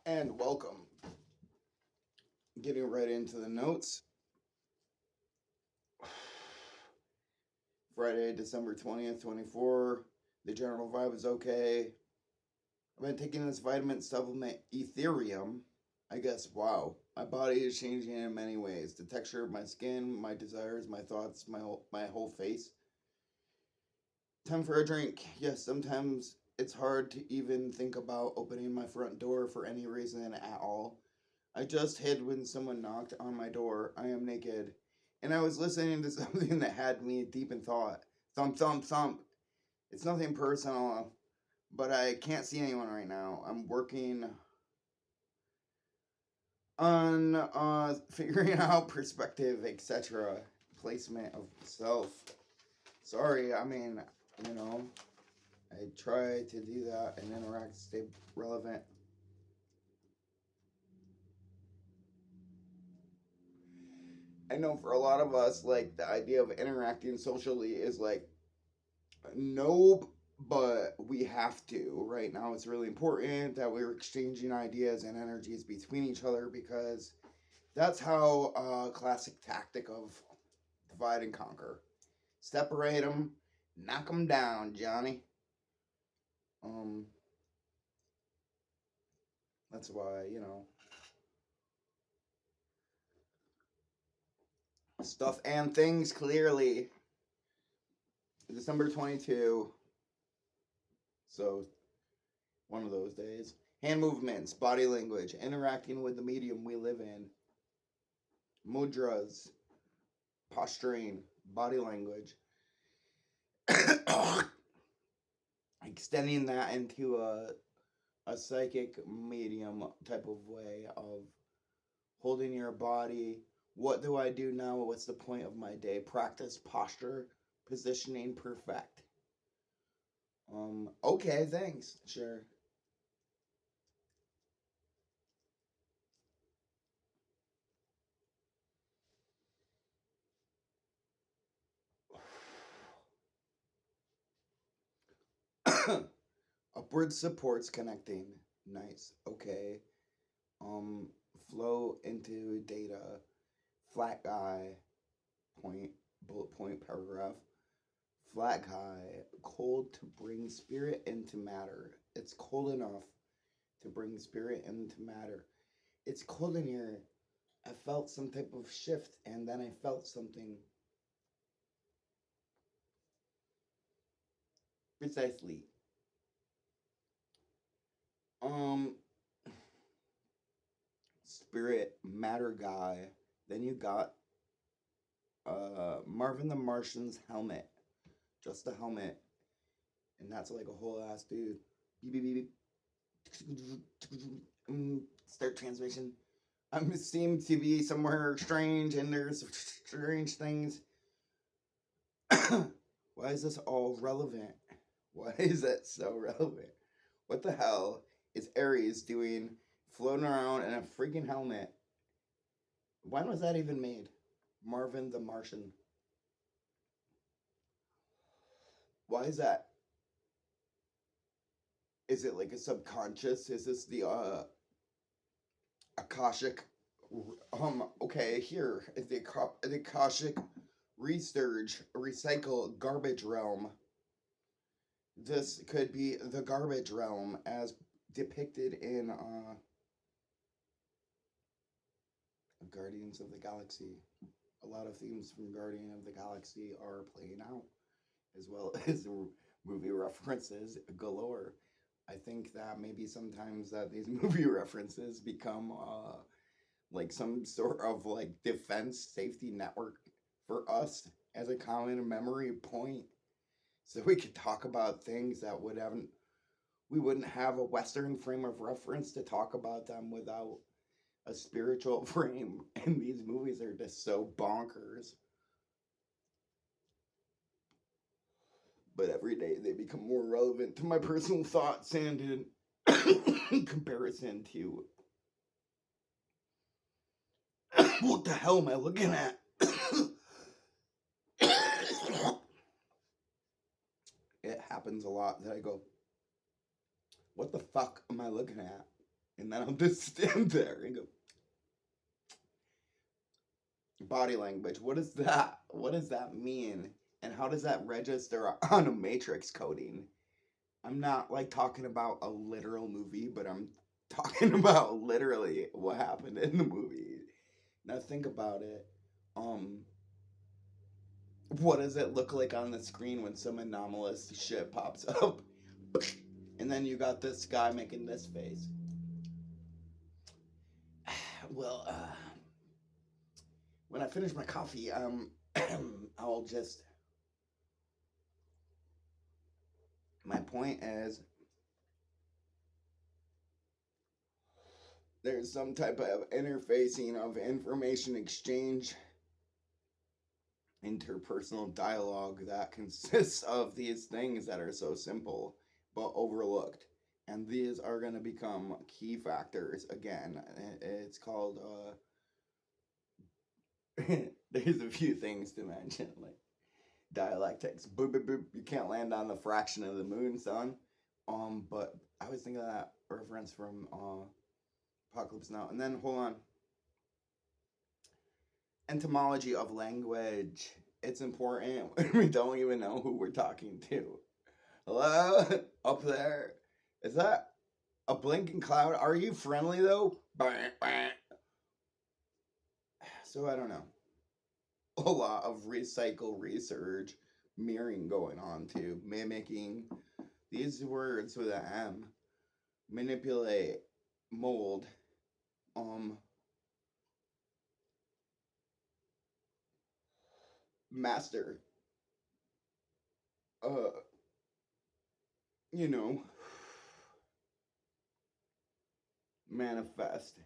And welcome. Getting right into the notes. Friday, December 20th, 24. The general vibe is okay. I've been taking this vitamin supplement Ethereum. I guess, wow. My body is changing in many ways. The texture of my skin, my desires, my thoughts, my whole face. Time for a drink. Yes, sometimes it's hard to even think about opening my front door for any reason at all. I just hid when someone knocked on my door. I am naked. And I was listening to something that had me deep in thought. Thump, thump, thump. It's nothing personal, but I can't see anyone right now. I'm working on figuring out perspective, etc. Placement of self. Sorry, I mean, you know, I try to do that and interact, stay relevant. I know for a lot of us, like the idea of interacting socially is like, nope, but we have to. Right now, it's really important that we're exchanging ideas and energies between each other because that's how classic tactic of divide and conquer. Separate them, knock them down, Johnny. Um, that's why, stuff and things clearly. December 22. So, one of those days. Hand movements, body language, interacting with the medium we live in, mudras, posturing, body language. Extending that into a psychic medium type of way of holding your body. What do I do now? What's the point of my day? Practice posture, positioning, perfect. Okay, thanks. Sure. Upward supports connecting. Nice. Okay. Um, flow into data. Flat guy. Point. Bullet point paragraph. Flat guy. Cold to bring spirit into matter. It's cold enough to bring spirit into matter. It's cold in here. I felt some type of shift, and then I felt something. Precisely. Um, spirit matter guy. Then you got Marvin the Martian's helmet, just a helmet, and that's like a whole ass dude. Beep beep beep. Start transmission. I seem to be somewhere strange, and there's strange things. Why is this all relevant? Why is that so relevant? What the hell is Ares doing floating around in a freaking helmet? When was that even made? Marvin the Martian. Why is that? Is it like a subconscious? Is this the Akashic? Okay, here is the Akashic resurge, recycle garbage realm. This could be the garbage realm as depicted in Guardians of the Galaxy. A lot of themes from Guardian of the Galaxy are playing out, as well as movie references galore. I think that maybe sometimes that these movie references become like some sort of like defense safety network for us as a common memory point, so we could talk about things that we wouldn't have a Western frame of reference to talk about them without a spiritual frame. And these movies are just so bonkers. But every day they become more relevant to my personal thoughts and in comparison to what the hell am I looking at? It happens a lot that I go, what the fuck am I looking at? And then I'll just stand there and go, body language. What is that? What does that mean? And how does that register on a matrix coding? I'm not like talking about a literal movie, but I'm talking about literally what happened in the movie. Now think about it. Um, what does it look like on the screen when some anomalous shit pops up? And then you got this guy making this face. Well, when I finish my coffee, I'll just. My point is, there's some type of interfacing of information exchange, interpersonal dialogue that consists of these things that are so simple but overlooked. And these are going to become key factors. Again, it's called, there's a few things to mention, like dialectics. Boop, boop, boop. You can't land on the fraction of the moon, son. But I was thinking of that reference from Apocalypse Now. And then, hold on. Etymology of language. It's important when we don't even know who we're talking to. Hello? Up there? Is that a blinking cloud? Are you friendly though? So I don't know. A lot of recycle research mirroring going on too. Mimicking these words with an M. Manipulate. Mold. Master. Uh you know, manifest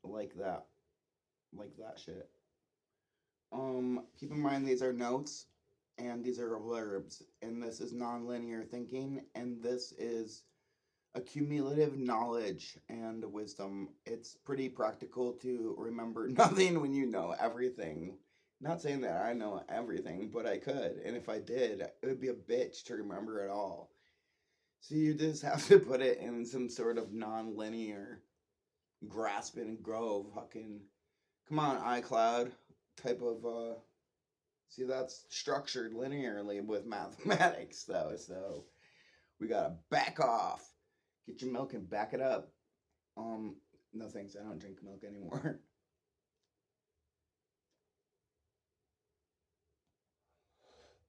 like that, shit. Keep in mind these are notes and these are verbs, and this is non-linear thinking, and this is accumulative knowledge and wisdom. It's pretty practical to remember nothing when you know everything. Not saying that I know everything, but I could, and if I did, it would be a bitch to remember it all. So you just have to put it in some sort of non-linear grasp and grow fucking, come on, iCloud type of see, that's structured linearly with mathematics though, so we gotta back off. Get your milk and back it up. No thanks, I don't drink milk anymore.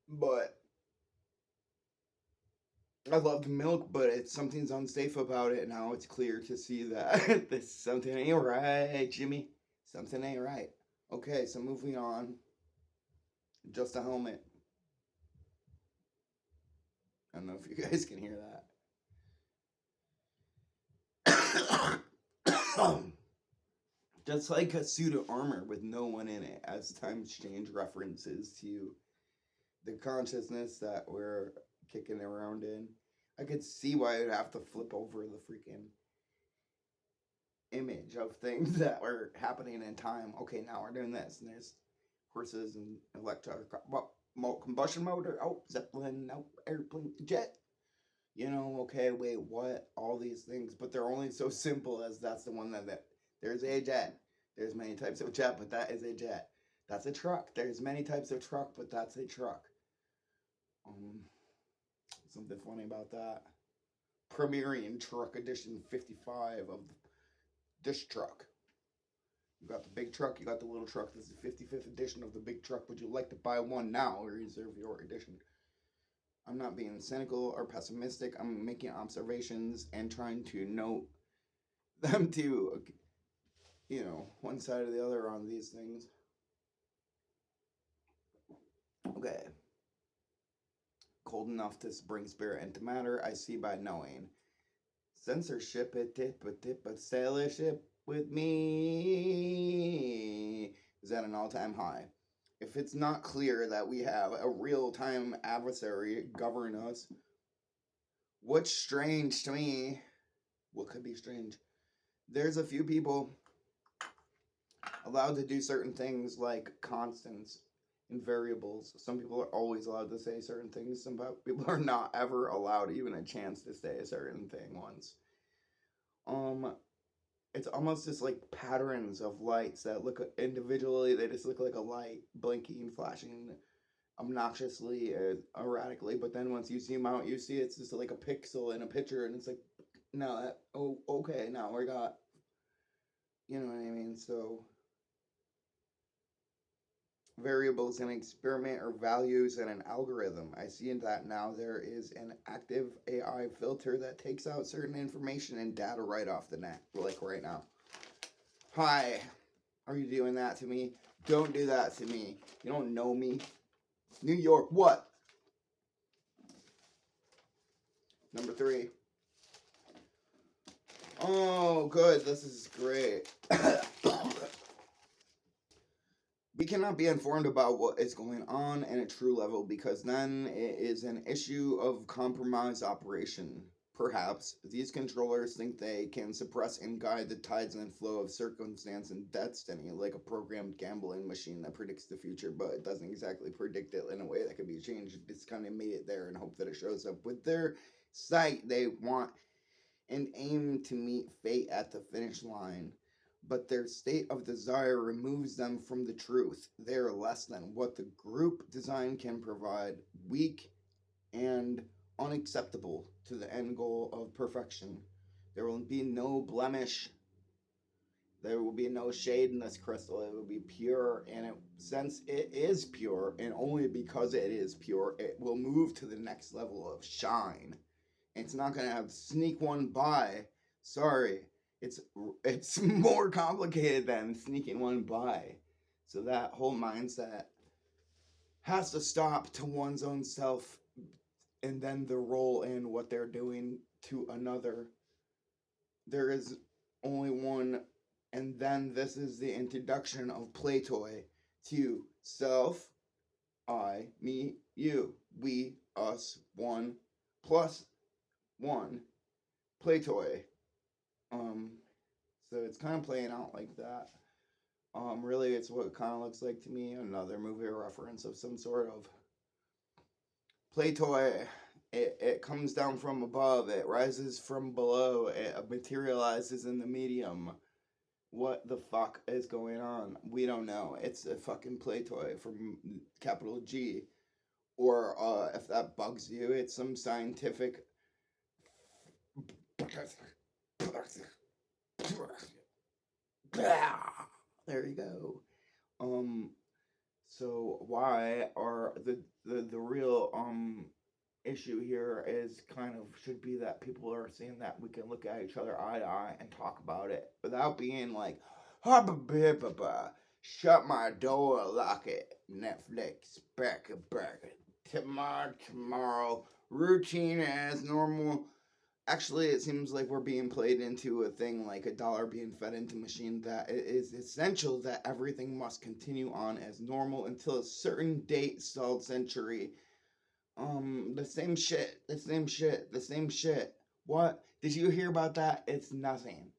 But I love milk, but it's something's unsafe about it. Now it's clear to see that this something ain't right, Jimmy. Something ain't right. Okay, so moving on. Just a helmet. I don't know if you guys can hear that. Just like a suit of armor with no one in it, as times change references to the consciousness that we're kicking around in. I could see why I'd have to flip over the freaking image of things that were happening in time. Okay, now we're doing this, and there's horses and electric combustion motor. Oh, zeppelin. Oh, airplane, jet. You know, okay, wait, what? All these things, but they're only so simple as that's the one that there's a jet. There's many types of jet, but that is a jet. That's a truck. There's many types of truck, but that's a truck. Something funny about that. Premiering Truck Edition 55 of this truck. You got the big truck, you got the little truck. This is the 55th edition of the big truck. Would you like to buy one now or reserve your edition? I'm not being cynical or pessimistic. I'm making observations and trying to note them to, you know, one side or the other on these things. Okay. Cold enough to bring spirit into matter, I see by knowing. Censorship, but sailorship with me is at an all-time high. If it's not clear that we have a real-time adversary govern us, what's strange to me, what could be strange? There's a few people allowed to do certain things like constants and variables. Some people are always allowed to say certain things. Some people are not ever allowed even a chance to say a certain thing once. Um, it's almost just like patterns of lights that look individually. They just look like a light blinking, flashing obnoxiously, erratically. But then once you zoom out, you see it's just like a pixel in a picture, and it's like, no, that, oh, okay, now we got, you know what I mean? So variables in an experiment or values in an algorithm. I see in that now there is an active AI filter that takes out certain information and data right off the net, like right now. Hi, are you doing that to me? Don't do that to me. You don't know me. New York, what? Number 3. Oh, good. This is great. We cannot be informed about what is going on in a true level because then it is an issue of compromise operation. Perhaps these controllers think they can suppress and guide the tides and flow of circumstance and destiny like a programmed gambling machine that predicts the future, but it doesn't exactly predict it in a way that can be changed. It's kind of made it there and hope that it shows up. With their sight, they want and aim to meet fate at the finish line, but their state of desire removes them from the truth. They are less than what the group design can provide, weak and unacceptable to the end goal of perfection. There will be no blemish. There will be no shade in this crystal. It will be pure, and since it is pure, and only because it is pure, it will move to the next level of shine. It's not gonna have sneak one by. Sorry, it's more complicated than sneaking one by. So that whole mindset has to stop to one's own self, and then the role in what they're doing to another. There is only one, and then this is the introduction of Playtoy to self, I, me, you, we, us, one, plus one, Playtoy. So it's kind of playing out like that. Really, it's what it kind of looks like to me. Another movie reference of some sort of Playtoy. It comes down from above. It rises from below. It materializes in the medium. What the fuck is going on? We don't know. It's a fucking Playtoy from capital G. Or if that bugs you, it's some scientific. There you go. So why are the real issue here is kind of should be that people are seeing that we can look at each other eye to eye and talk about it without being like, shut my door, lock it, Netflix, back, tomorrow, routine as normal. Actually, it seems like we're being played into a thing like a dollar being fed into a machine that it is essential that everything must continue on as normal until a certain date, solved century. The same shit, the same shit, the same shit. What? Did you hear about that? It's nothing.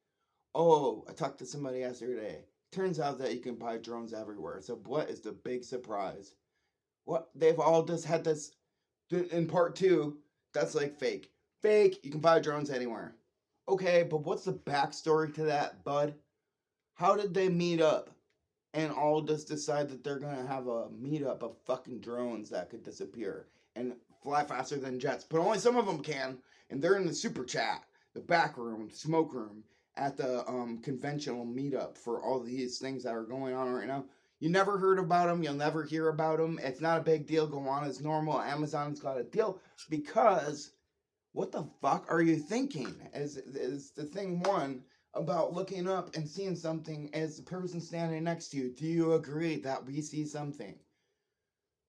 Oh, I talked to somebody yesterday. Turns out that you can buy drones everywhere. So what is the big surprise? What? They've all just had this in part 2. That's like fake. Fake, you can buy drones anywhere. Okay, but what's the backstory to that, bud? How did they meet up and all just decide that they're gonna have a meetup of fucking drones that could disappear and fly faster than jets? But only some of them can, and they're in the super chat, the back room, smoke room at the conventional meetup for all these things that are going on right now. You never heard about them. You'll never hear about them. It's not a big deal. Go on as normal. Amazon's got a deal because what the fuck are you thinking? Is the thing one about looking up and seeing something as the person standing next to you? Do you agree that we see something?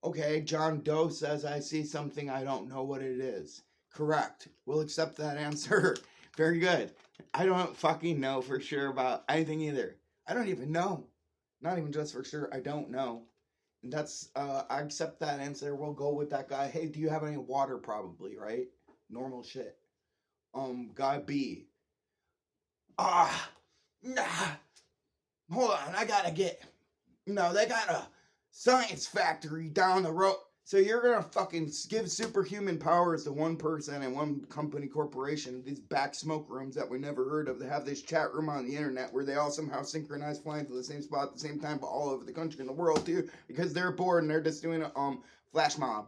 Okay, John Doe says I see something, I don't know what it is. Correct. We'll accept that answer. Very good. I don't fucking know for sure about anything either. I don't even know. Not even just for sure. I don't know. And that's I accept that answer. We'll go with that guy. Hey, do you have any water? Probably, right? Normal shit. Guy B. Nah. Hold on, I gotta get. They got a science factory down the road. So you're gonna fucking give superhuman powers to one person and one company corporation, these back smoke rooms that we never heard of, that have this chat room on the internet where they all somehow synchronize flying to the same spot at the same time, but all over the country and the world too, because they're bored and they're just doing a flash mob.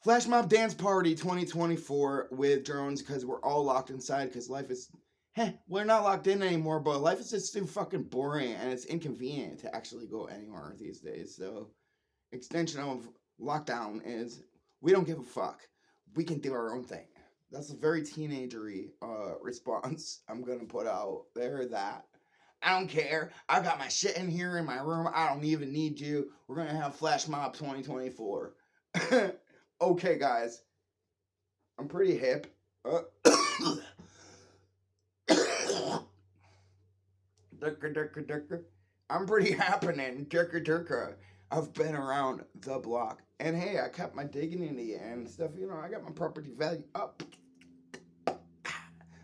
Flash mob dance party 2024 with drones because we're all locked inside because life is we're not locked in anymore, but life is just too fucking boring and it's inconvenient to actually go anywhere these days. So extension of lockdown is we don't give a fuck. We can do our own thing. That's a very teenagery response I'm gonna put out there. That I don't care. I got my shit in here in my room. I don't even need you. We're gonna have Flash Mob 2024. Okay, guys. I'm pretty hip. I'm pretty happening. I've been around the block. And hey, I kept my dignity and stuff. You know, I got my property value up.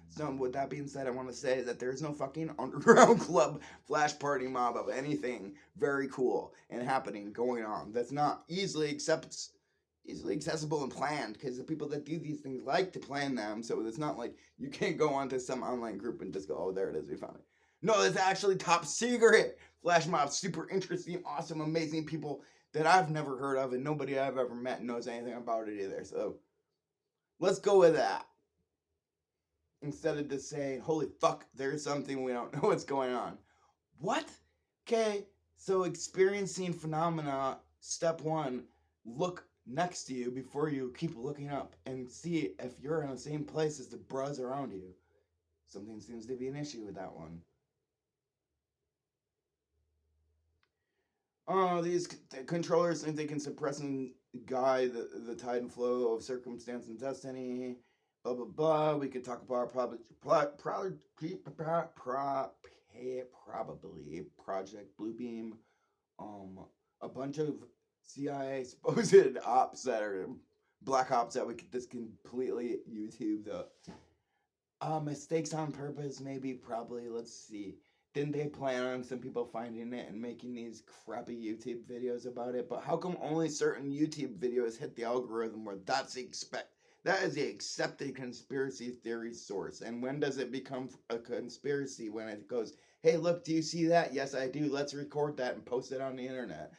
So with that being said, I want to say that there's no fucking underground club flash party mob of anything very cool and happening going on that's not easily accessible and planned, because the people that do these things like to plan them. So it's not like you can't go onto some online group and just go, oh, there it is, we found it. No, it's actually top secret flash mob, super interesting, awesome, amazing people that I've never heard of and nobody I've ever met knows anything about it either. So let's go with that. Instead of just saying, holy fuck, there's something we don't know what's going on. What? Okay, so experiencing phenomena, step one, look next to you before you keep looking up and see if you're in the same place as the bros around you. Something seems to be an issue with that one. Oh, these controllers think they can suppress and guide the tide and flow of circumstance and destiny. Blah blah blah. We could talk about probably Project Bluebeam. A bunch of CIA supposed ops that are black ops that we could just completely YouTube the mistakes on purpose. Maybe probably. Let's see. Didn't they plan on some people finding it and making these crappy YouTube videos about it? But how come only certain YouTube videos hit the algorithm where that is the accepted conspiracy theory source? And when does it become a conspiracy? When it goes, hey, look, do you see that? Yes, I do. Let's record that and post it on the internet.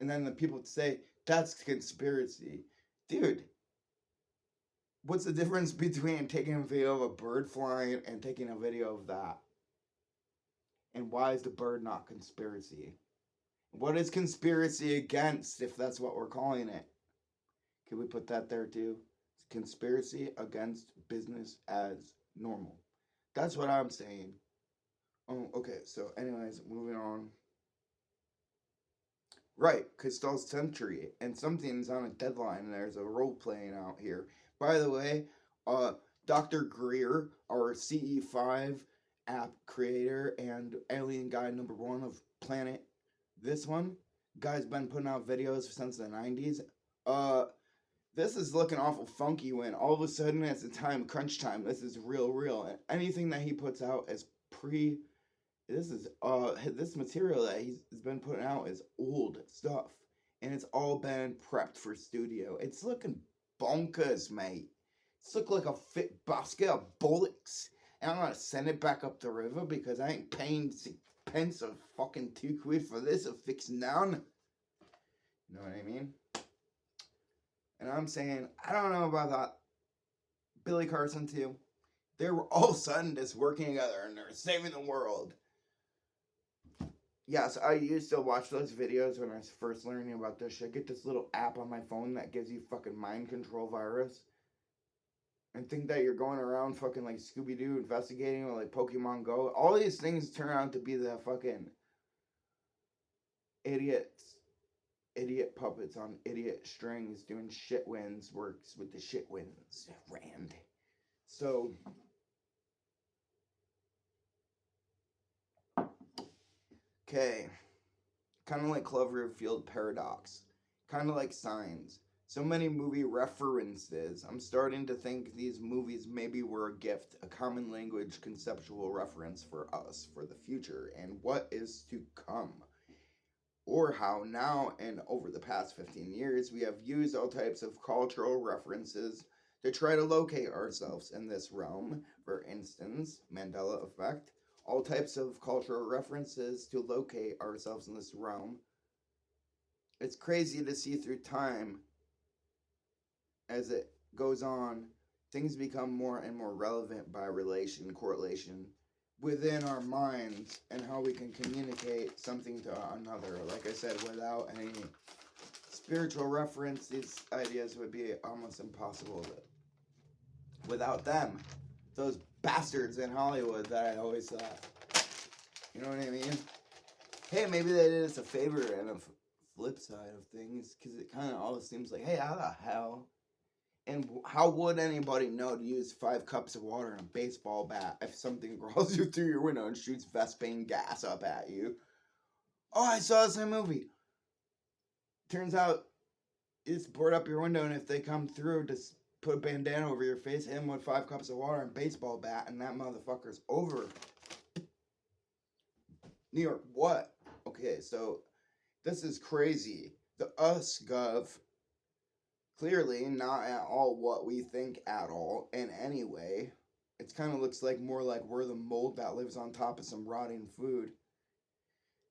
And then the people say, that's conspiracy. Dude, what's the difference between taking a video of a bird flying and taking a video of that? And why is the bird not conspiracy? What is conspiracy against, if that's what we're calling it? Can we put that there too? Conspiracy against business as normal. That's what I'm saying. Oh, okay. So, anyways, moving on. Right, Crystal's Century, and something's on a deadline, and there's a role playing out here. By the way, Dr. Greer, our CE5 app creator and alien guy #1 of Planet, this one, guy's been putting out videos since the 90s. This is looking awful funky when all of a sudden it's crunch time. This is real. And anything that he puts out is this material that he's been putting out is old stuff. And it's all been prepped for studio. It's looking bonkers, mate. It's looking like a fit basket of bullocks. And I'm gonna send it back up the river because I ain't paying 6 pence or fucking £2 for this or fix none. You know what I mean? And I'm saying, I don't know about that. Billy Carson too. They were all of a sudden just working together and they're saving the world. Yes, I used to watch those videos when I was first learning about this shit. Get this little app on my phone that gives you fucking mind control virus. And think that you're going around fucking like Scooby-Doo investigating or like Pokemon Go. All these things turn out to be the fucking idiot puppets on idiot strings doing shit wins works with the shit wins. Rand. So, okay. Kind of like Cloverfield Paradox. Kind of like Signs. So many movie references. I'm starting to think these movies maybe were a gift, a common language conceptual reference for us, for the future, and what is to come. or how now and over the past 15 years we have used all types of cultural references to try to locate ourselves in this realm. For instance, Mandela effect, all types of cultural references to locate ourselves in this realm. It's crazy to see through time as it goes on, things become more and more relevant by relation, correlation within our minds and how we can communicate something to another. Like I said, without any spiritual reference, these ideas would be almost impossible without them. Those bastards in Hollywood that I always thought. You know what I mean? Hey, maybe they did us a favor and a flip side of things, because it kind of always seems like, hey, how the hell? And how would anybody know to use 5 cups of water and a baseball bat if something crawls you through your window and shoots Vespane gas up at you? Oh, I saw this in a movie. Turns out it's board up your window, and if they come through, just put a bandana over your face, hit him with 5 cups of water and a baseball bat, and that motherfucker's over. New York, what? Okay, so this is crazy. The us gov, clearly not at all what we think at all in any way. It kind of looks like more like we're the mold that lives on top of some rotting food.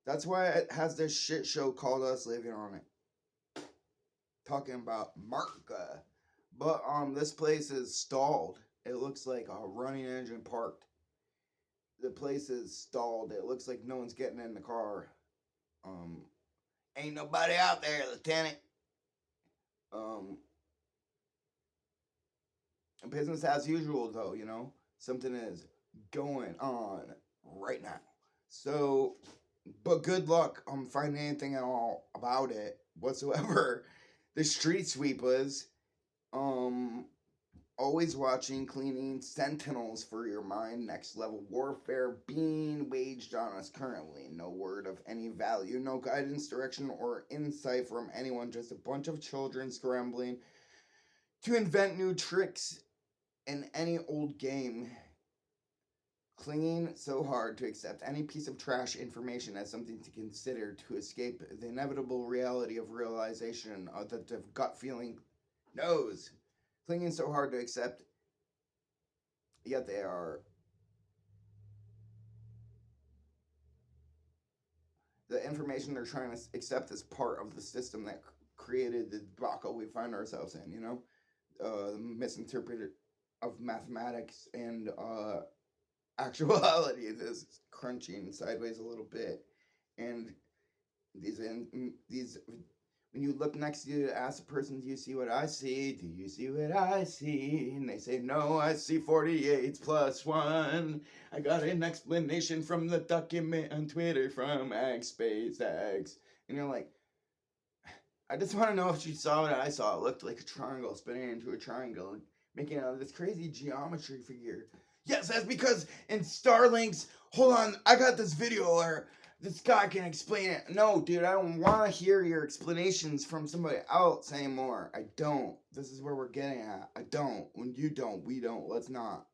That's why it has this shit show called Us Living on It. Talking about Marca. But this place is stalled. It looks like a running engine parked. The place is stalled. It looks like no one's getting in the car. Ain't nobody out there, Lieutenant. Business as usual, though, you know? Something is going on right now. So, but good luck finding anything at all about it whatsoever. The street sweepers, always watching, cleaning, sentinels for your mind, next level warfare being waged on us currently. No word of any value, no guidance, direction, or insight from anyone, just a bunch of children scrambling to invent new tricks in any old game, clinging so hard to accept any piece of trash information as something to consider to escape the inevitable reality of realization that the gut feeling knows. Clinging so hard to accept, yet they are. The information they're trying to accept is part of the system that created the debacle we find ourselves in, you know? The misinterpreted of mathematics and actuality is crunching sideways a little bit, and these when you look next to you to ask the person, do you see what I see? Do you see what I see? And they say, no, I see 48 plus 1. I got an explanation from the document on Twitter from XSpaceX. And you're like, I just want to know if you saw what I saw. It looked like a triangle spinning into a triangle and making out this crazy geometry figure. Yes, that's because in Starlink's, hold on, I got this video where this guy can explain it. No, dude, I don't want to hear your explanations from somebody else anymore. I don't. This is where we're getting at. I don't. When you don't, we don't. Let's not.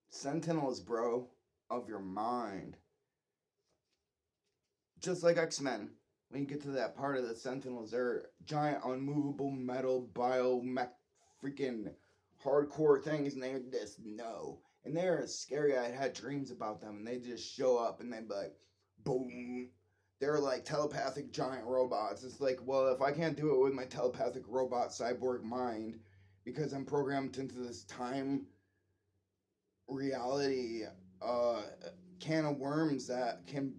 Sentinels, bro, of your mind. Just like X-Men. When you get to that part of the Sentinels, they're giant, unmovable metal, biomech, freaking hardcore things, and they just know. And they're scary. I had dreams about them, and they just show up, and they'd be like, boom. They're like telepathic giant robots. It's like, well, if I can't do it with my telepathic robot cyborg mind, because I'm programmed into this time reality can of worms that can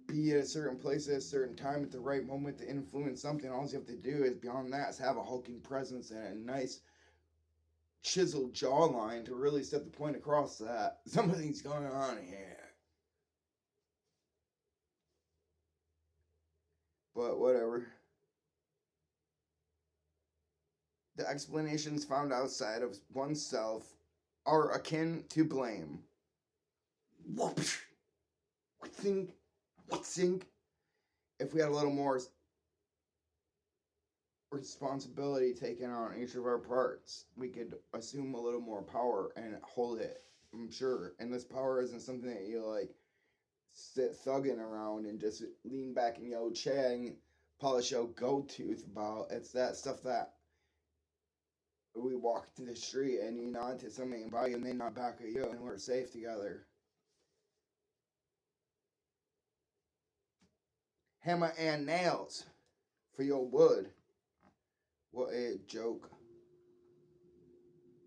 be at a certain place at a certain time at the right moment to influence something. All you have to do is beyond that is have a hulking presence and a nice chiseled jawline to really set the point across that something's going on here. But whatever. The explanations found outside of oneself are akin to blame. Whoopsh. Think. If we had a little more responsibility taken on each of our parts, we could assume a little more power and hold it. I'm sure. And this power isn't something that you like sit thugging around and just lean back in your old chair and polish your gold tooth about. It's that stuff that we walk to the street and you nod to somebody by you and they nod back at you and we're safe together. Hammer and nails for your wood. What a joke.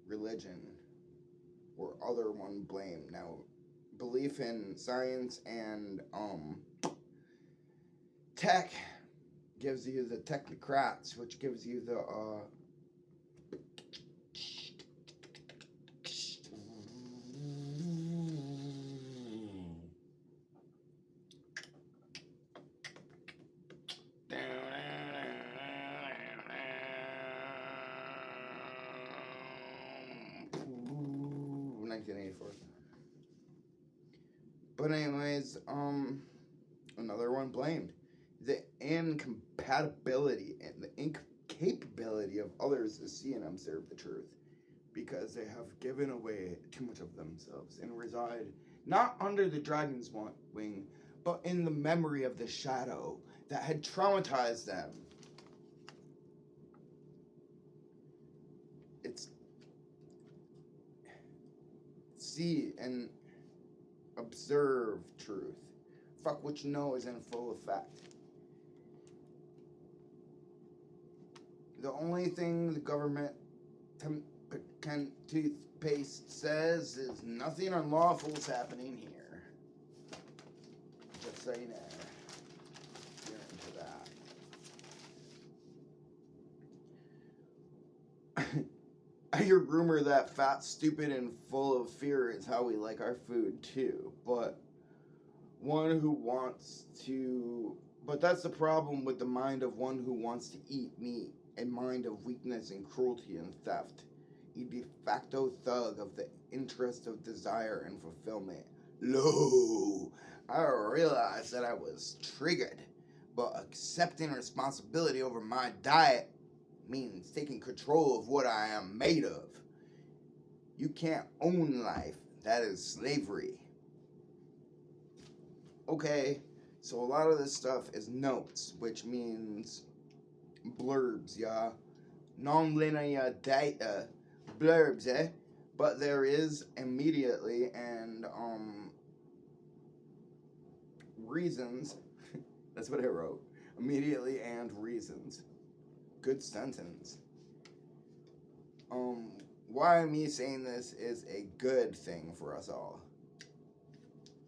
Religion or other one blame. Now, belief in science and tech gives you the technocrats, which gives you the But anyways, another one blamed. The incompatibility and the incapability of others to see and observe the truth, because they have given away too much of themselves and reside not under the dragon's wing, but in the memory of the shadow that had traumatized them. It's see and observe truth. Fuck what you know is in full effect. The only thing the government toothpaste says is nothing unlawful is happening here. Just so you know. You're into that. I hear rumor that fat, stupid, and full of fear is how we like our food too. But that's the problem with the mind of one who wants to eat meat, a mind of weakness and cruelty and theft. A de facto thug of the interest of desire and fulfillment. Lo, I realized that I was triggered, but accepting responsibility over my diet means taking control of what I am made of. You can't own life. That is slavery. Okay, so a lot of this stuff is notes, which means blurbs, yeah. Non-linear data, blurbs, eh? But there is immediately and reasons. That's what I wrote. Immediately and reasons. Good sentence. Why me saying this is a good thing for us all.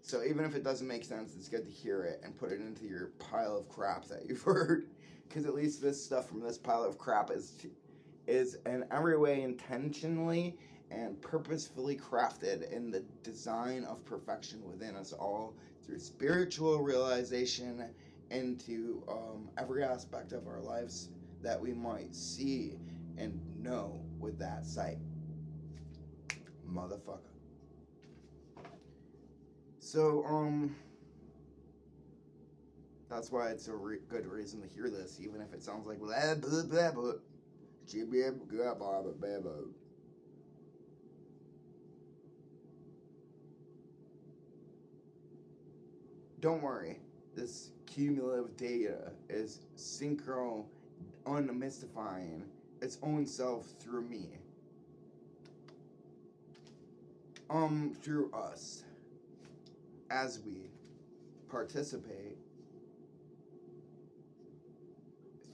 So even if it doesn't make sense, it's good to hear it and put it into your pile of crap that you've heard. Because at least this stuff from this pile of crap is in every way intentionally and purposefully crafted in the design of perfection within us all through spiritual realization into every aspect of our lives that we might see and know with that sight. Motherfucker. So, that's why it's a good reason to hear this, even if it sounds like blah, blah, blah, blah. Don't worry, this cumulative data is synchro unmystifying its own self through me. Through us. As we participate.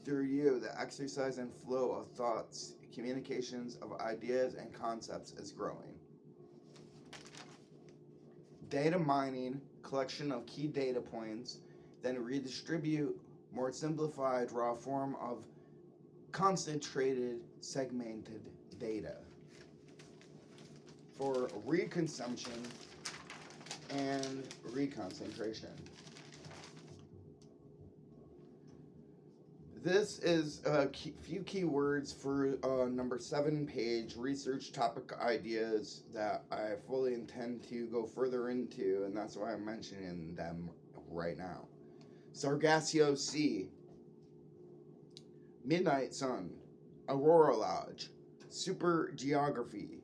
Through you, the exercise and flow of thoughts, communications of ideas and concepts is growing. Data mining, collection of key data points, then redistribute more simplified raw form of concentrated segmented data for reconsumption and reconcentration. This is a few key words for number 7 page research topic ideas that I fully intend to go further into, and that's why I'm mentioning them right now. Sargasso Sea, Midnight Sun, Aurora Lodge, Super Geography,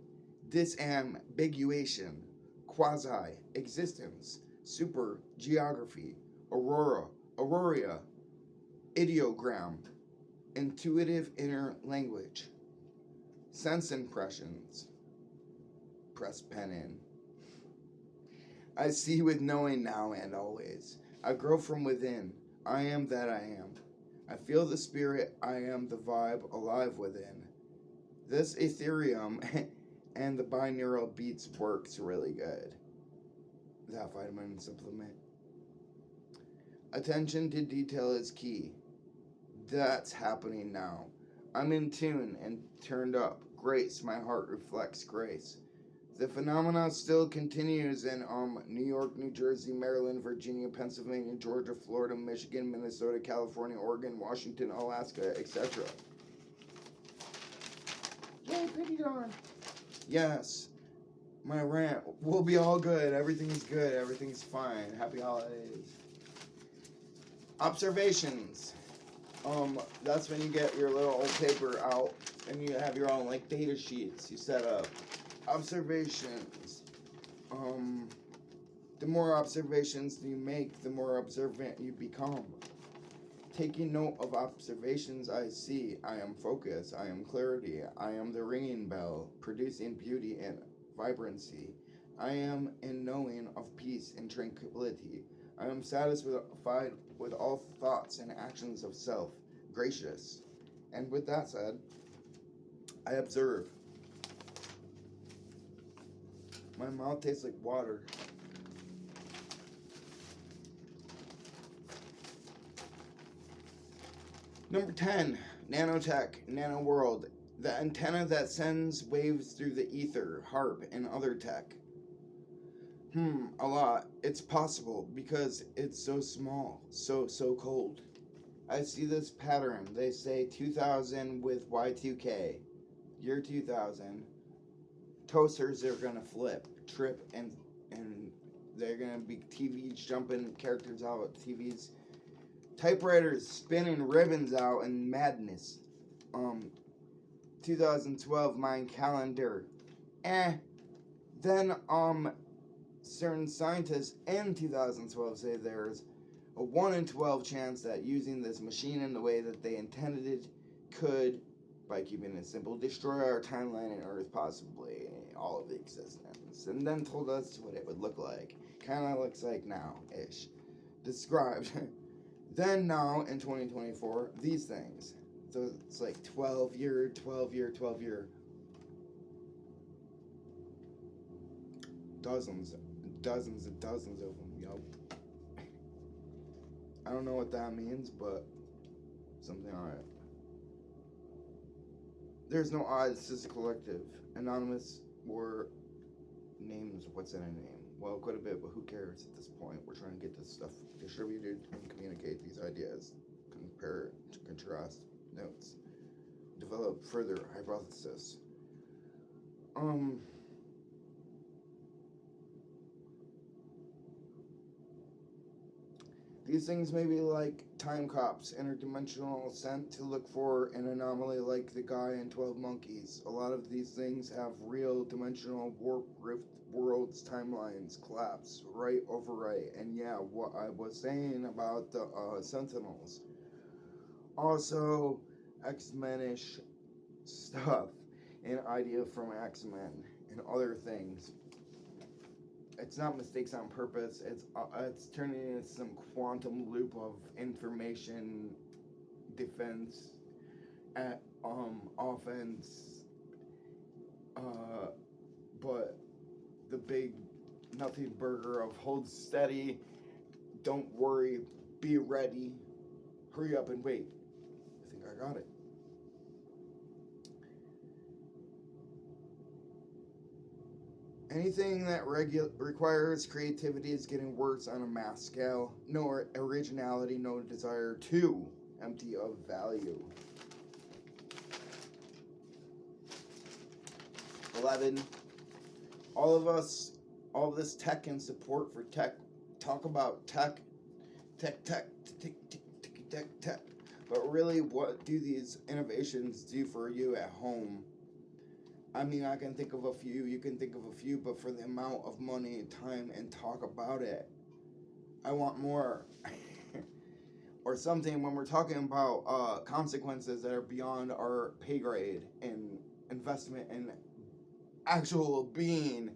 Disambiguation, Quasi-Existence, super, geography, aurora, ideogram, intuitive inner language, sense impressions. Press pen in. I see with knowing now and always. I grow from within. I am that I am. I feel the spirit. I am the vibe alive within. This Ethereum and the binaural beats works really good. That vitamin supplement. Attention to detail is key. That's happening now. I'm in tune and turned up. Grace, my heart reflects grace. The phenomenon still continues in New York, New Jersey, Maryland, Virginia, Pennsylvania, Georgia, Florida, Michigan, Minnesota, California, Oregon, Washington, Alaska, etc. Yay, pretty darn. Yes, my rant will be all good. Everything's good. Everything's fine. Happy holidays. Observations. That's when you get your little old paper out and you have your own like data sheets you set up. Observations. The more observations you make, the more observant you become. Taking note of observations I see, I am focus, I am clarity, I am the ringing bell, producing beauty and vibrancy. I am in knowing of peace and tranquility. I am satisfied with all thoughts and actions of self, gracious. And with that said, I observe. My mouth tastes like water. Number 10, nanotech, nanoworld, the antenna that sends waves through the ether, HARP, and other tech. A lot. It's possible because it's so small, so cold. I see this pattern. They say 2000 with Y2K, year 2000. Toasters are gonna flip, trip, and they're gonna be TVs jumping characters out of TVs. Typewriters spinning ribbons out in madness. 2012 Mayan calendar. Then certain scientists in 2012 say there's a 1 in 12 chance that using this machine in the way that they intended it could, by keeping it simple, destroy our timeline and Earth, possibly all of the existence. And then told us what it would look like. Kind of looks like now-ish. Described. Then now, in 2024, these things. So it's like 12 year. Dozens and dozens of them, I don't know what that means, but something alright. There's no I, this is a collective. Anonymous or names, what's in a name? Well, quite a bit, but who cares at this point? We're trying to get this stuff distributed and communicate these ideas, compare, contrast, notes, develop further hypothesis. These things may be like time cops, interdimensional sent to look for an anomaly like the guy in 12 Monkeys. A lot of these things have real dimensional warp rift worlds, timelines, collapse, right over right. And yeah, what I was saying about the Sentinels. Also, X-Men-ish stuff, an idea from X-Men and other things. It's not mistakes on purpose. It's turning into some quantum loop of information, defense, offense. But the big nothing burger of hold steady, don't worry, be ready, hurry up and wait. I think I got it. Anything that requires creativity is getting worse on a mass scale. No originality, no desire to, empty of value. 11. All of this tech and support for tech. Talk about tech. But really, what do these innovations do for you at home? I mean, I can think of a few, you can think of a few, but for the amount of money, time, and talk about it, I want more. Or something when we're talking about consequences that are beyond our pay grade and investment in actual being,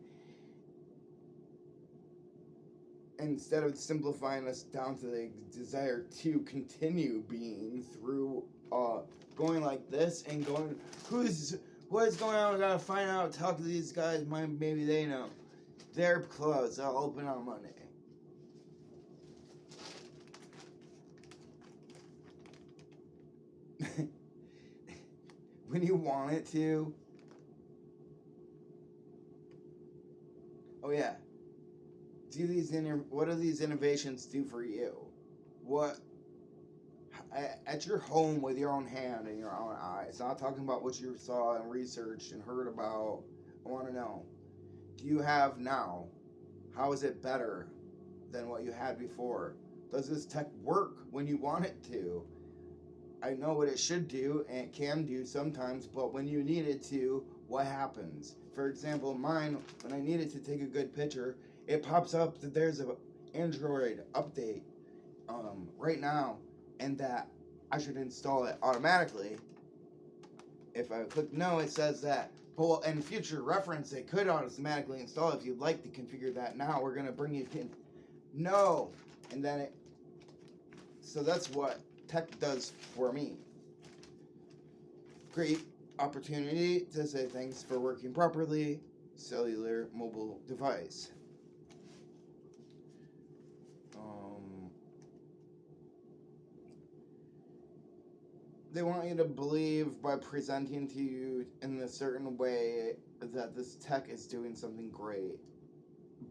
instead of simplifying us down to the desire to continue being through going like this and going, what's going on? We gotta find out, talk to these guys, maybe they know. They're closed, I'll open on Monday. When you want it to. Oh yeah. What do these innovations do for you? What at your home with your own hand and your own eyes? Not talking about what you saw and researched and heard about. I want to know. Do you have now? How is it better than what you had before? Does this tech work when you want it to? I know what it should do and it can do sometimes, but when you need it to, what happens? For example, mine, when I needed to take a good picture, it pops up that there's an Android update right now, and that I should install it automatically. If I click no, it says that. Well, in future reference, it could automatically install. If you'd like to configure that now, we're gonna bring you in. No, and then it. So that's what tech does for me. Great opportunity to say thanks for working properly. Cellular mobile device. They want you to believe by presenting to you in a certain way that this tech is doing something great.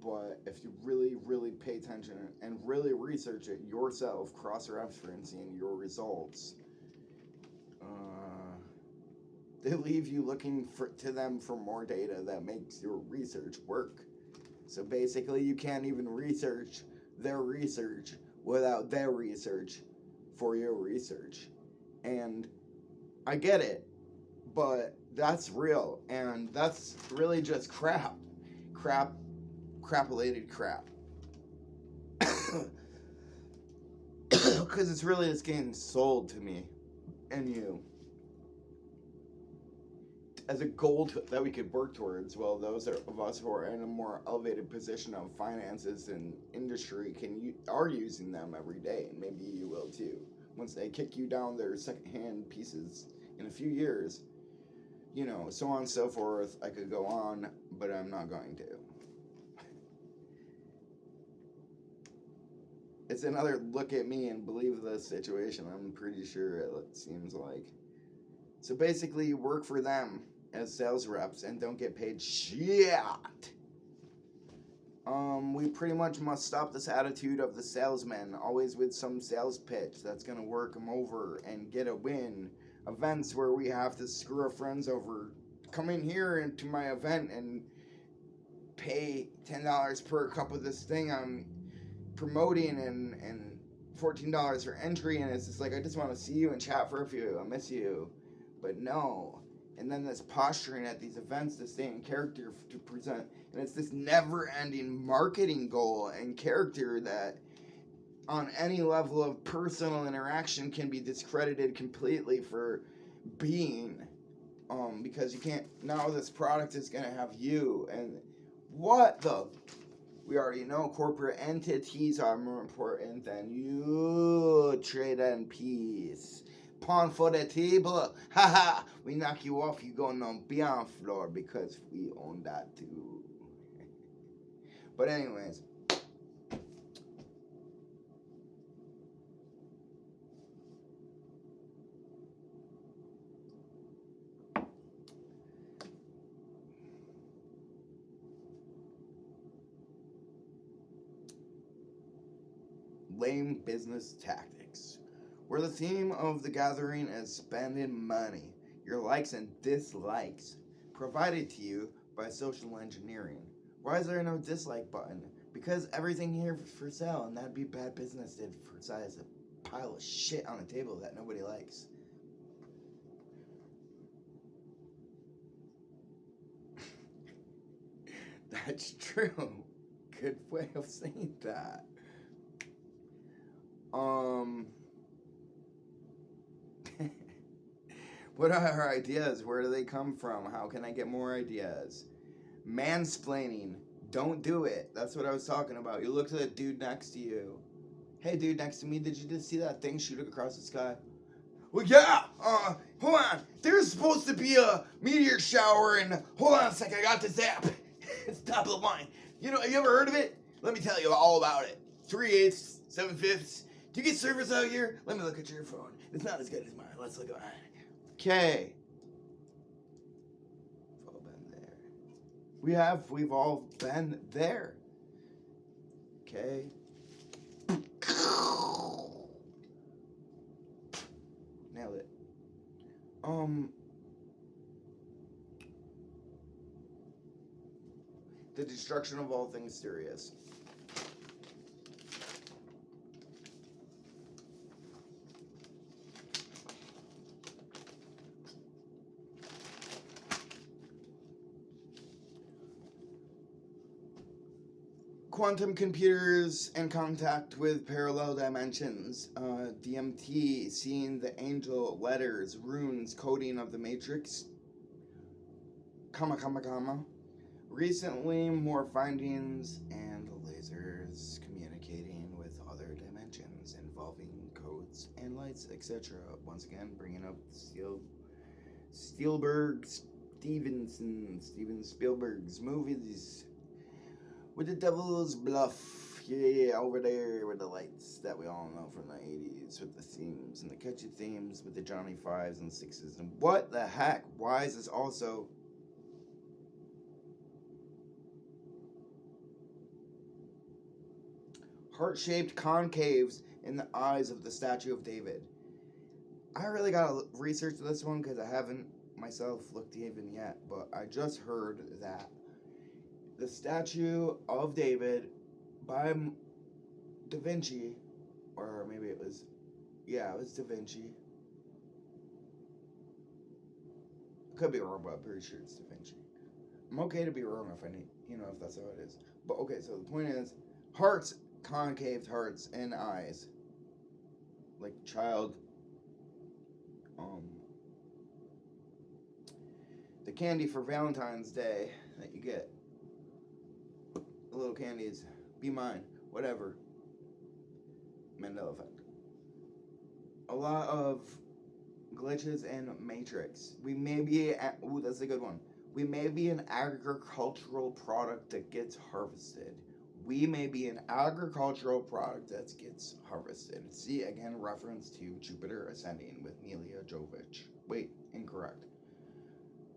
But if you really, really pay attention and really research it yourself, cross-referencing your results, they leave you looking to them for more data that makes your research work. So basically, you can't even research their research without their research for your research. And I get it, but that's real, and that's really just crap-related crap. Because it's really just getting sold to me and you as a goal that we could work towards. Well, those of us who are in a more elevated position of finances and industry are using them every day, and maybe you will too. Once they kick you down their secondhand pieces in a few years, so on and so forth. I could go on, but I'm not going to. It's another look at me and believe the situation, I'm pretty sure it seems like. So basically, you work for them as sales reps and don't get paid shit. We pretty much must stop this attitude of the salesman, always with some sales pitch that's going to work them over and get a win. Events where we have to screw our friends over. Come in here into my event and pay $10 per cup of this thing I'm promoting and $14 for entry, and it's just like, I just want to see you and chat for a few. I miss you. But no. And then this posturing at these events to stay in character to present. And it's this never-ending marketing goal and character that on any level of personal interaction can be discredited completely for being. Because you can't, now this product is going to have you. And what the... We already know corporate entities are more important than you. Trade and peace. Pawn for the table. Haha. We knock you off. You go on beyond floor because we own that too. But anyways. Lame business tactics, where the theme of the gathering is spending money, your likes and dislikes, provided to you by social engineering. Why is there no dislike button? Because everything here is for sale, and that'd be bad business to advertise a pile of shit on a table that nobody likes. That's true. Good way of saying that. What are ideas? Where do they come from? How can I get more ideas? Mansplaining. Don't do it. That's what I was talking about. You look to the dude next to you. Hey, dude next to me, did you just see that thing shooting across the sky? Well, yeah. Hold on. There's supposed to be a meteor shower, and hold on a sec. I got this app. It's top of the line. You know, have you ever heard of it? Let me tell you all about it. 3/8, 7/5. Do you get service out here? Let me look at your phone. It's not as good as mine. Let's look at mine. Okay. We've all been there. We've all been there. Okay. Nailed it. The destruction of all things serious. Quantum computers in contact with parallel dimensions. DMT, seeing the angel letters, runes, coding of the matrix. Comma. Recently, more findings and lasers communicating with other dimensions involving codes and lights, etc. Once again, bringing up Steven Spielberg's movies. With the Devil's Bluff, yeah, over there with the lights that we all know from the 80s, with the themes and the catchy themes with the Johnny 5s and 6s. And what the heck? Why is this also... heart-shaped concaves in the eyes of the statue of David? I really gotta research this one because I haven't myself looked even yet, but I just heard that the statue of David by Da Vinci, or maybe it was Da Vinci. Could be wrong, but I'm pretty sure it's Da Vinci. I'm okay to be wrong if I need, if that's how it is. But okay, so the point is, hearts, concave hearts and eyes, like child. The candy for Valentine's Day that you get. Little candies, be mine, whatever. Mandela effect. A lot of glitches and matrix. We may be that's a good one. We may be an agricultural product that gets harvested. We may be an agricultural product that gets harvested. See, again, reference to Jupiter Ascending with Nelia Jovovich. Wait, incorrect.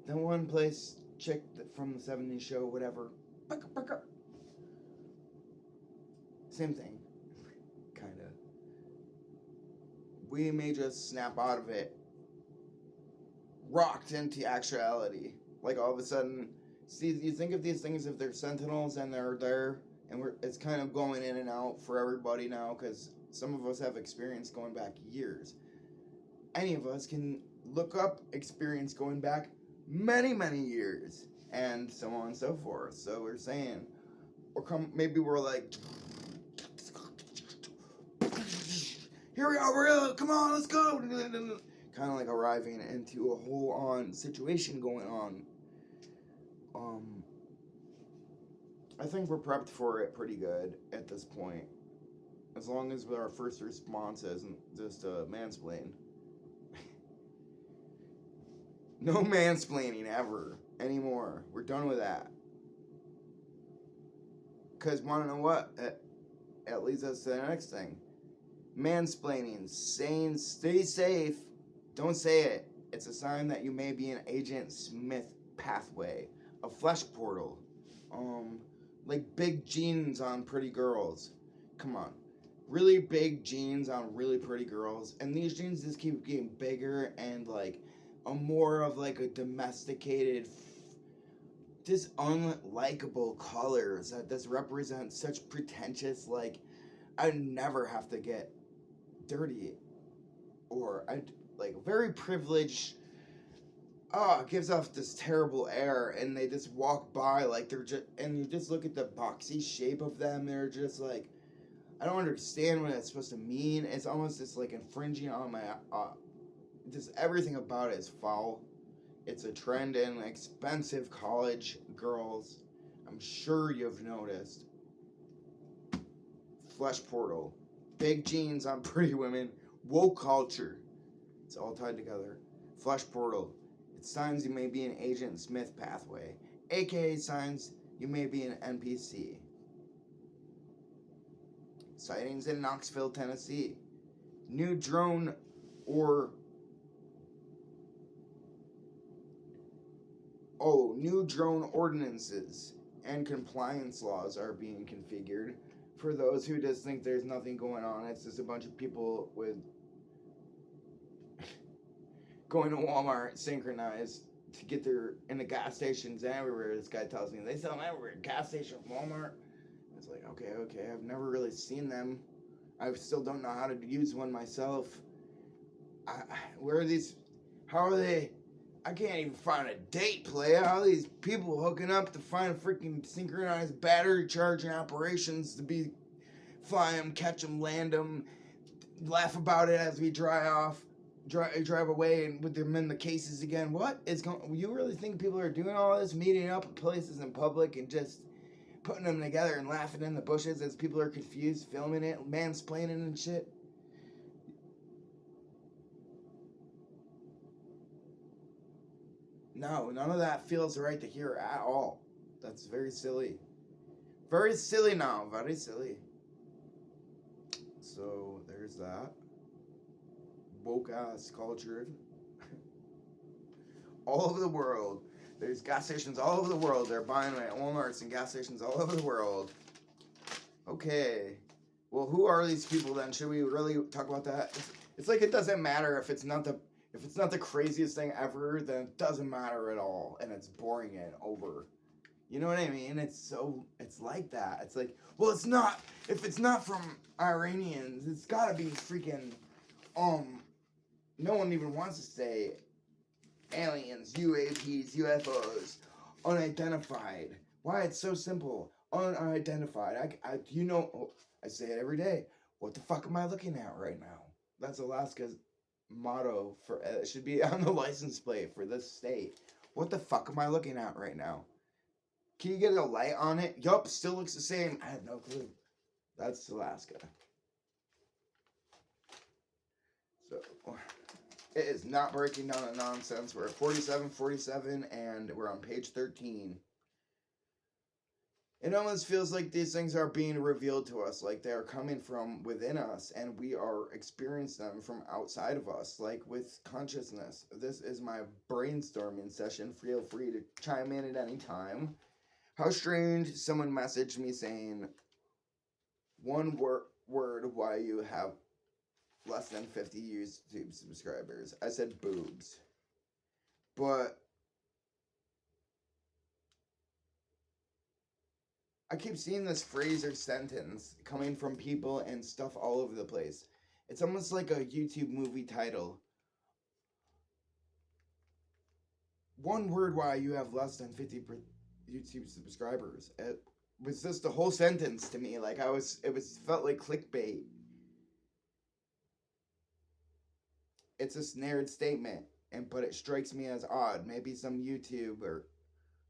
The one place chick from the 70s show, whatever. Same thing. Kinda. We may just snap out of it. Rocked into actuality. Like all of a sudden, see, you think of these things if they're sentinels and they're there, and it's kind of going in and out for everybody now, because some of us have experience going back years. Any of us can look up experience going back many, many years, and so on and so forth. So we're saying, maybe we're like, here we are, come on, let's go. Kind of like arriving into a whole-on situation going on. I think we're prepped for it pretty good at this point. As long as our first response isn't just mansplain. No mansplaining ever anymore. We're done with that. Because want to know what? It leads us to the next thing. Mansplaining, saying stay safe, don't say it. It's a sign that you may be an Agent Smith pathway, a flesh portal, like big jeans on pretty girls. Come on, really big jeans on really pretty girls, and these jeans just keep getting bigger and like a more of like a domesticated, just unlikable colors that just represent such pretentious, like I never have to get dirty, or I like very privileged. It gives off this terrible air, and they just walk by like they're just, and you just look at the boxy shape of them. They're just like, I don't understand what it's supposed to mean. It's almost just like infringing on my, just everything about it is foul. It's a trend in expensive college girls. I'm sure you've noticed. Flesh portal, big jeans on pretty women, woke culture. It's all tied together. Flesh portal. It signs you may be an Agent Smith pathway, aka signs you may be an NPC. Sightings in Knoxville, Tennessee. New drone or new drone ordinances and compliance laws are being configured. For those who just think there's nothing going on, it's just a bunch of people with going to Walmart synchronized to get their in the gas stations everywhere. This guy tells me they sell them everywhere. Gas station, Walmart. It's like, okay. I've never really seen them. I still don't know how to use one myself. Where are these? How are they? I can't even find a date, playa. How are these people hooking up to find freaking synchronized battery charging operations to be fly them, catch them, land them, laugh about it as we drive away, and with them in the cases again. What is going? You really think people are doing all this, meeting up at places in public and just putting them together and laughing in the bushes as people are confused, filming it, mansplaining and shit? No, none of that feels right to hear at all. That's very silly. Very silly now. Very silly. So there's that. Woke ass culture. All over the world. There's gas stations all over the world. They're buying them at Walmarts and gas stations all over the world. Okay. Well, who are these people then? Should we really talk about that? It's like it doesn't matter if it's not the craziest thing ever, then it doesn't matter at all, and it's boring and over. You know what I mean? It's like that. It's like, well, it's not. If it's not from Iranians, it's gotta be freaking. No one even wants to say aliens, UAPs, UFOs, unidentified. Why? It's so simple. Unidentified. I say it every day. What the fuck am I looking at right now? That's Alaska's motto for it should be on the license plate for this state. What the fuck am I looking at right now? Can you get a light on it? Yup, still looks the same. I have no clue. That's Alaska. So it is not breaking down the nonsense. We're at 47, and we're on page 13. It almost feels like these things are being revealed to us, like they are coming from within us, and we are experiencing them from outside of us, like with consciousness. This is my brainstorming session. Feel free to chime in at any time. How strange, someone messaged me saying, one word why you have less than 50 YouTube subscribers. I said boobs. But I keep seeing this phrase or sentence coming from people and stuff all over the place. It's almost like a YouTube movie title. One word why you have less than 50 YouTube subscribers. It was just a whole sentence to me. Like felt like clickbait. It's a snared statement, but it strikes me as odd. Maybe some YouTuber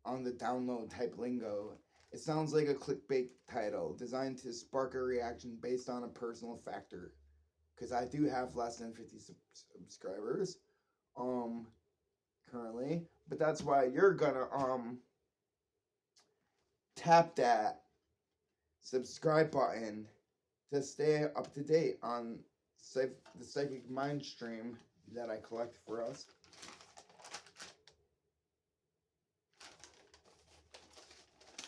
on the download type lingo. It sounds like a clickbait title designed to spark a reaction based on a personal factor. Because I do have less than 50 subscribers currently. But that's why you're gonna tap that subscribe button to stay up to date on the psychic mind stream that I collect for us.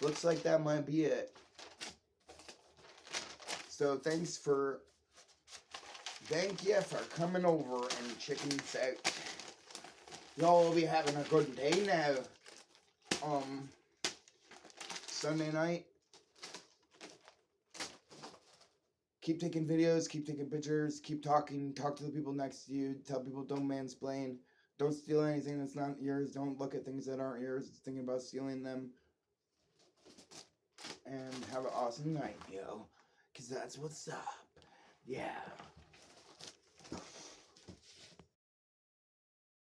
Looks like that might be it. So thank you for coming over and checking this out. Y'all will be having a good day now. Sunday night. Keep taking videos, keep taking pictures, keep talking, talk to the people next to you, tell people don't mansplain, don't steal anything that's not yours, don't look at things that aren't yours, thinking about stealing them. And have an awesome night, yo. Because that's what's up. Yeah.